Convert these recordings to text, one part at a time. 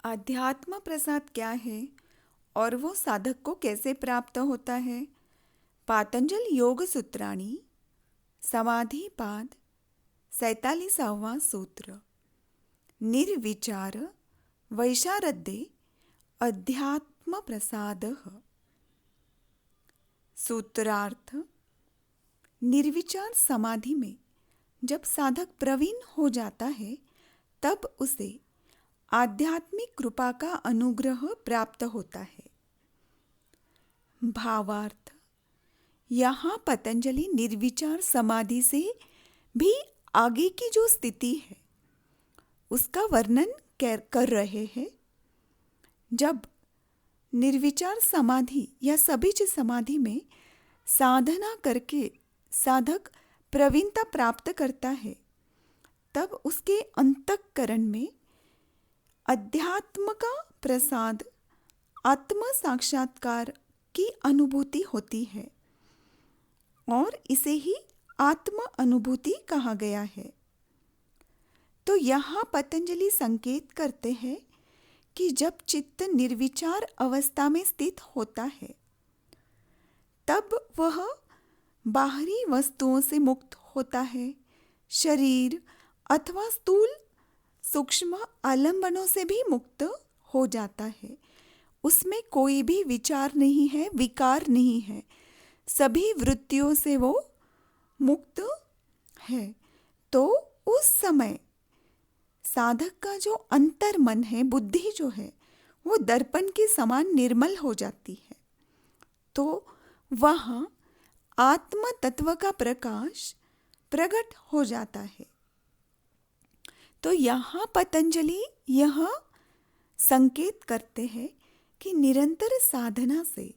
आध्यात्म प्रसाद क्या है और वो साधक को कैसे प्राप्त होता है? पातंजल योग सूत्राणी समाधिपाद 47वां सूत्र। निर्विचार वैशारद्ये अध्यात्म प्रसादः। सूत्रार्थ: निर्विचार समाधि में जब साधक प्रवीण हो जाता है तब उसे आध्यात्मिक कृपा का अनुग्रह प्राप्त होता है। भावार्थ: यहाँ पतंजलि निर्विचार समाधि से भी आगे की जो स्थिति है उसका वर्णन कर रहे हैं। जब निर्विचार समाधि या सबीज समाधि में साधना करके साधक प्रवीणता प्राप्त करता है तब उसके अंतःकरण में अध्यात्म का प्रसाद, आत्म साक्षात्कार की अनुभूति होती है और इसे ही आत्म अनुभूति कहा गया है। तो यहाँ पतंजलि संकेत करते हैं कि जब चित्त निर्विचार अवस्था में स्थित होता है तब वह बाहरी वस्तुओं से मुक्त होता है। शरीर अथवा स्थूल सूक्ष्म आलंबनों से भी मुक्त हो जाता है। उसमें कोई भी विचार नहीं है, विकार नहीं है, सभी वृत्तियों से वो मुक्त है। तो उस समय साधक का जो अंतर्मन है, बुद्धि जो है, वो दर्पण के समान निर्मल हो जाती है। तो वहाँ आत्म तत्व का प्रकाश प्रकट हो जाता है। तो यहाँ पतंजलि यह संकेत करते हैं कि निरंतर साधना से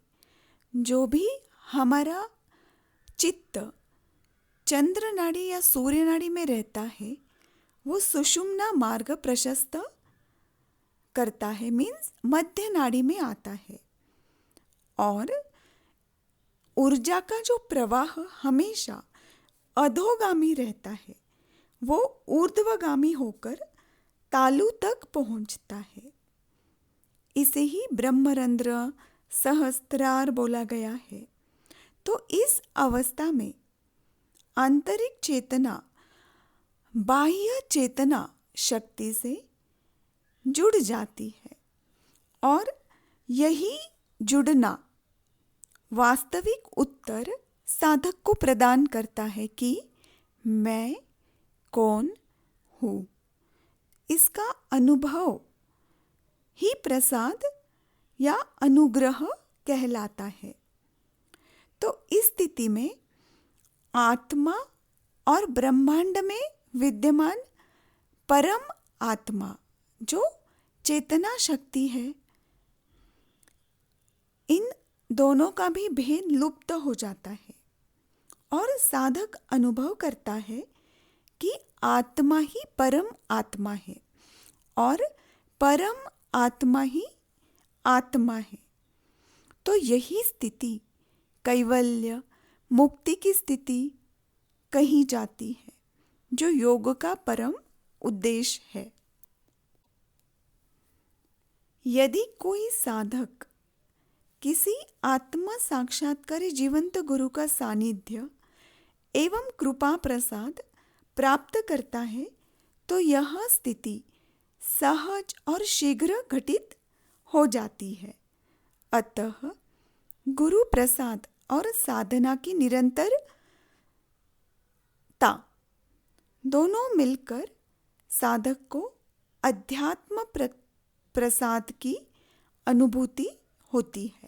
जो भी हमारा चित्त चंद्र नाड़ी या सूर्य नाड़ी में रहता है वो सुषुम्ना मार्ग प्रशस्त करता है, मीन्स मध्य नाड़ी में आता है। और ऊर्जा का जो प्रवाह हमेशा अधोगामी रहता है वो ऊर्ध्वगामी होकर तालु तक पहुंचता है। इसे ही ब्रह्मरंध्र सहस्त्रार बोला गया है। तो इस अवस्था में आंतरिक चेतना बाह्य चेतना शक्ति से जुड़ जाती है और यही जुड़ना वास्तविक उत्तर साधक को प्रदान करता है कि मैं कौन हूँ। इसका अनुभव ही प्रसाद या अनुग्रह कहलाता है। तो इस स्थिति में आत्मा और ब्रह्मांड में विद्यमान परम आत्मा जो चेतना शक्ति है, इन दोनों का भी भेद लुप्त हो जाता है और साधक अनुभव करता है कि आत्मा ही परम आत्मा है और परम आत्मा ही आत्मा है। तो यही स्थिति कैवल्य मुक्ति की स्थिति कही जाती है जो योग का परम उद्देश्य है। यदि कोई साधक किसी आत्म साक्षात्कारी जीवंत गुरु का सानिध्य एवं कृपा प्रसाद प्राप्त करता है तो यह स्थिति सहज और शीघ्र घटित हो जाती है। अतः गुरु प्रसाद और साधना की निरंतरता दोनों मिलकर साधक को अध्यात्म प्रसाद की अनुभूति होती है।